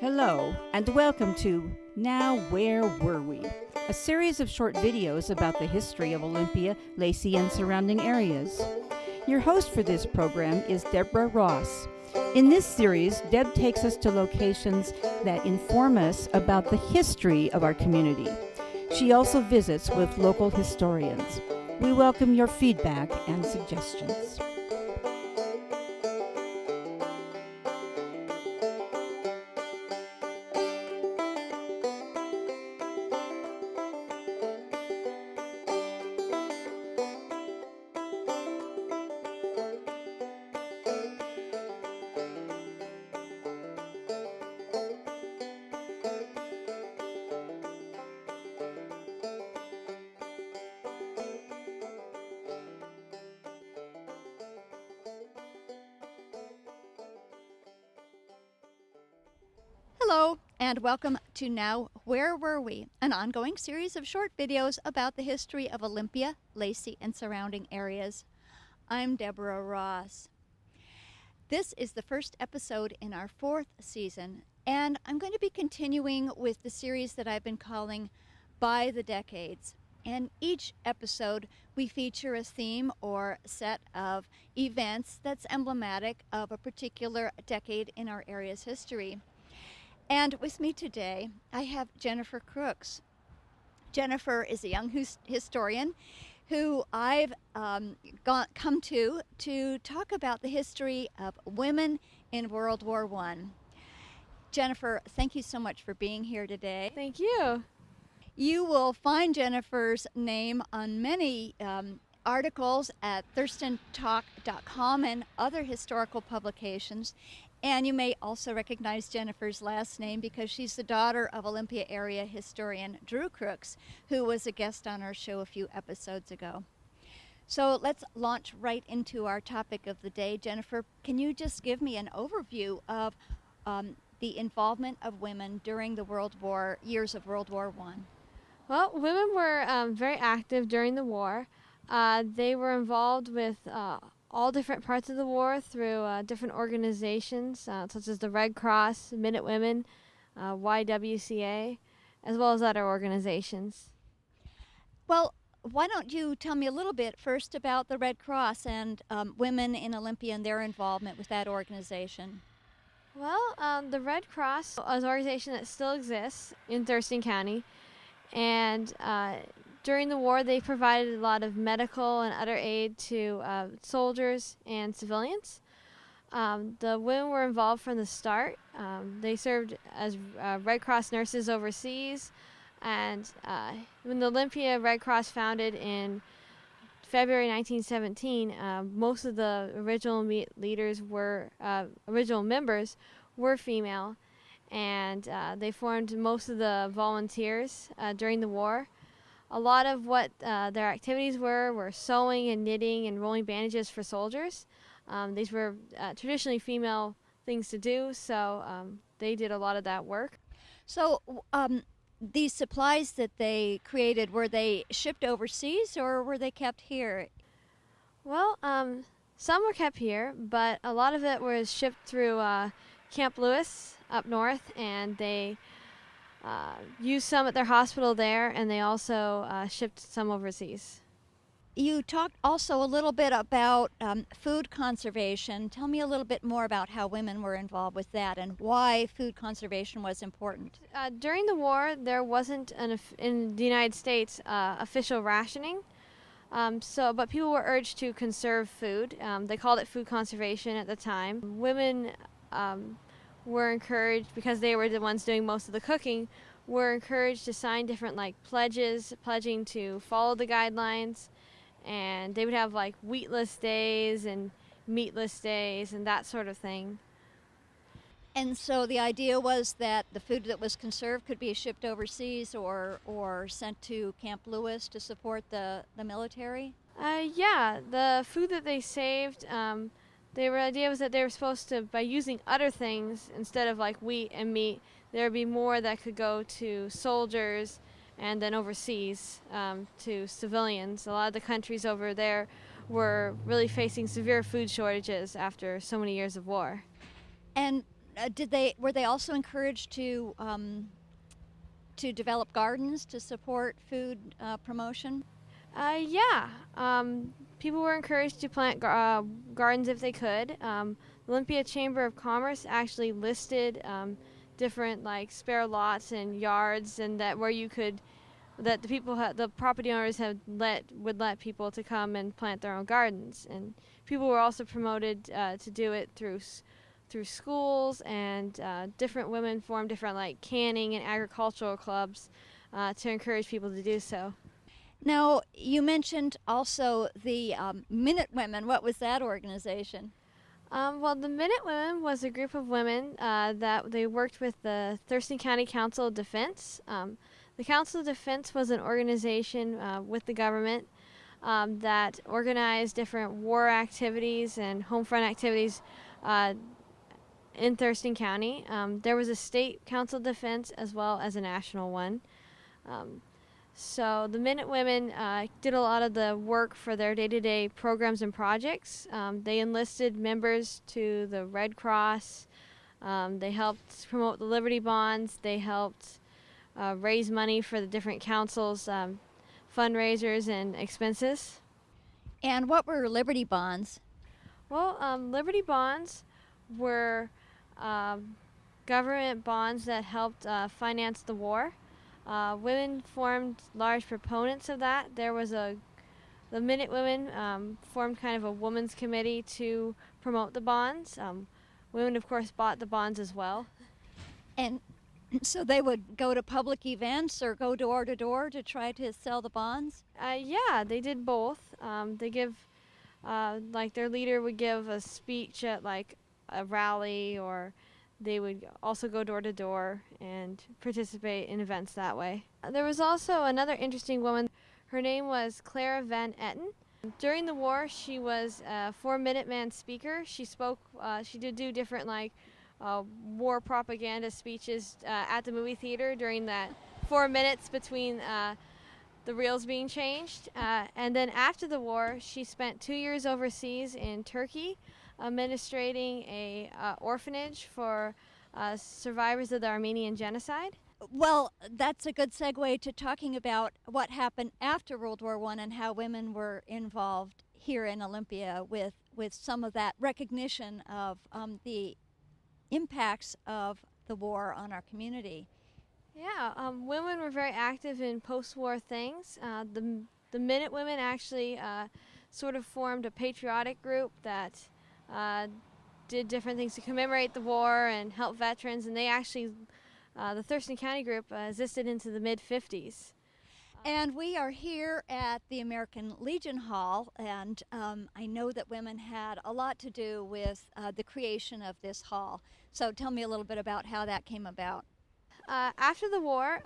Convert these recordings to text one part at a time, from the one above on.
Hello, and welcome to Now Where Were We? A series of short videos about the history of Olympia, Lacey, and surrounding areas. Your host for this program is Deborah Ross. In this series, Deb takes us to locations that inform us about the history of our community. She also visits with local historians. We welcome your feedback and suggestions. Hello, and welcome to Now Where Were We? An ongoing series of short videos about the history of Olympia, Lacey, and surrounding areas. I'm Deborah Ross. This is the first episode in our fourth season, and I'm going to be continuing with the series that I've been calling By the Decades. In each episode, we feature a theme or set of events that's emblematic of a particular decade in our area's history. And with me today, I have Jennifer Crooks. Jennifer is a young historian who I've come to talk about the history of women in World War I. Jennifer, thank you so much for being here today. Thank you. You will find Jennifer's name on many articles at thurstontalk.com and other historical publications. And you may also recognize Jennifer's last name because she's the daughter of Olympia area historian Drew Crooks, who was a guest on our show a few episodes ago. So let's launch right into our topic of the day. Jennifer, can you just give me an overview of the involvement of women during the years of World War I? Well, women were very active during the war. They were involved with all different parts of the war through different organizations such as the Red Cross, Minutewomen, YWCA, as well as other organizations. Well, why don't you tell me a little bit first about the Red Cross and women in Olympia and their involvement with that organization? Well, the Red Cross is an organization that still exists in Thurston County, and during the war, they provided a lot of medical and other aid to soldiers and civilians. The women were involved from the start. They served as Red Cross nurses overseas. And when the Olympia Red Cross founded in February 1917, most of the original original members were female. And they formed most of the volunteers during the war. A lot of what their activities were sewing and knitting and rolling bandages for soldiers. These were traditionally female things to do, so they did a lot of that work. So these supplies that they created, were they shipped overseas or were they kept here? Well, some were kept here, but a lot of it was shipped through Camp Lewis up north, and they used some at their hospital there, and they also shipped some overseas. You talked also a little bit about food conservation. Tell me a little bit more about how women were involved with that and why food conservation was important. During the war, there wasn't, in the United States, official rationing. But people were urged to conserve food. They called it food conservation at the time. Women were encouraged, because they were the ones doing most of the cooking, were encouraged to sign different pledges, pledging to follow the guidelines, and they would have wheatless days and meatless days and that sort of thing. And so the idea was that the food that was conserved could be shipped overseas or sent to Camp Lewis to support the military? Yeah, the food that they saved, the idea was that they were supposed to, by using other things instead of wheat and meat, there would be more that could go to soldiers and then overseas to civilians. A lot of the countries over there were really facing severe food shortages after so many years of war. And were they also encouraged to develop gardens to support food promotion? Yeah. People were encouraged to plant gardens if they could. The Olympia Chamber of Commerce actually listed different like spare lots and yards, and that where you could that the people the property owners would let people to come and plant their own gardens, and people were also promoted to do it through schools, and different women formed different like canning and agricultural clubs to encourage people to do so. Now, you mentioned also the Minute Women. What was that organization? Well, the Minute Women was a group of women that they worked with the Thurston County Council of Defense. The Council of Defense was an organization with the government that organized different war activities and home front activities in Thurston County. There was a state council of defense as well as a national one. So the Minute Women did a lot of the work for their day-to-day programs and projects. They enlisted members to the Red Cross. They helped promote the Liberty Bonds. They helped raise money for the different councils' fundraisers and expenses. And what were Liberty Bonds? Well, Liberty Bonds were government bonds that helped finance the war. Women formed large proponents of that. The Minute Women formed kind of a women's committee to promote the bonds. Women, of course, bought the bonds as well. And so they would go to public events or go door to door to try to sell the bonds? Yeah, they did both. They give, like their leader would give a speech at like a rally, or they would also go door to door and participate in events that way. There was also another interesting woman. Her name was Clara Van Etten. During the war, she was a 4-Minuteman speaker. She spoke, she did do different like war propaganda speeches at the movie theater during that 4 minutes between the reels being changed. And then after the war, she spent 2 years overseas in Turkey, administrating a orphanage for survivors of the Armenian genocide. Well, that's a good segue to talking about what happened after World War I and how women were involved here in Olympia with some of that recognition of the impacts of the war on our community. Yeah, women were very active in post-war things. The Minute Women actually sort of formed a patriotic group that did different things to commemorate the war and help veterans, and they actually, the Thurston County group existed into the mid-50s. And we are here at the American Legion Hall, and I know that women had a lot to do with the creation of this hall. So tell me a little bit about how that came about. After the war,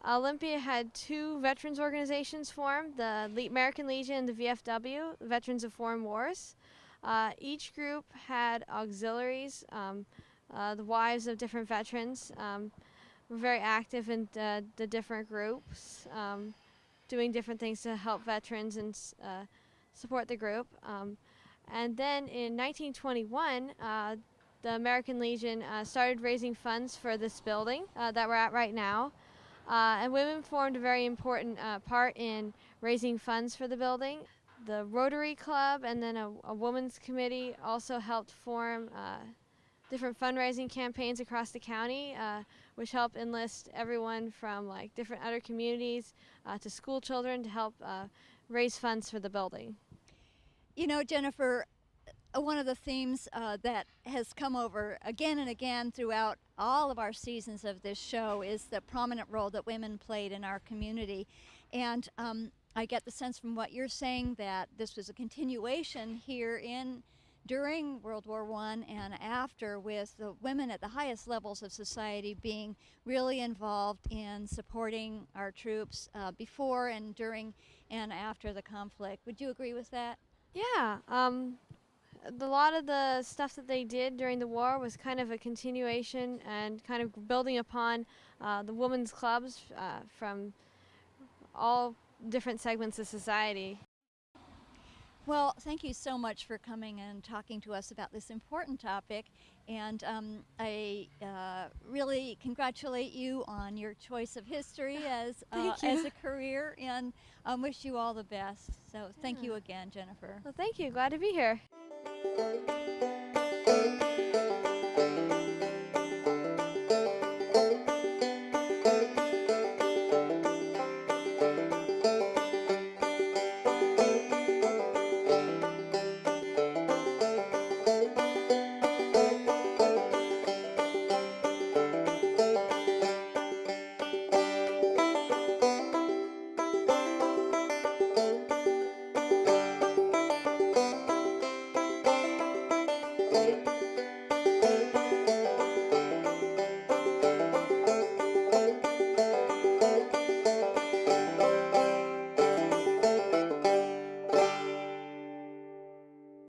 Olympia had 2 veterans organizations formed, the American Legion and the VFW, Veterans of Foreign Wars. Each group had auxiliaries. The wives of different veterans were very active in the different groups, doing different things to help veterans and support the group. And then in 1921, the American Legion started raising funds for this building that we're at right now. And women formed a very important part in raising funds for the building. The Rotary Club and then a women's committee also helped form different fundraising campaigns across the county, which help enlist everyone from like different other communities to school children to help raise funds for the building. You know, Jennifer, one of the themes that has come over again and again throughout all of our seasons of this show is the prominent role that women played in our community. And I get the sense from what you're saying that this was a continuation here during World War I and after, with the women at the highest levels of society being really involved in supporting our troops before and during and after the conflict. Would you agree with that? Yeah. A lot of the stuff that they did during the war was kind of a continuation and kind of building upon the women's clubs from all different segments of society. Well, thank you so much for coming and talking to us about this important topic. And I really congratulate you on your choice of history as a career, and wish you all the best. So thank you again, Jennifer. Well, thank you. Glad to be here.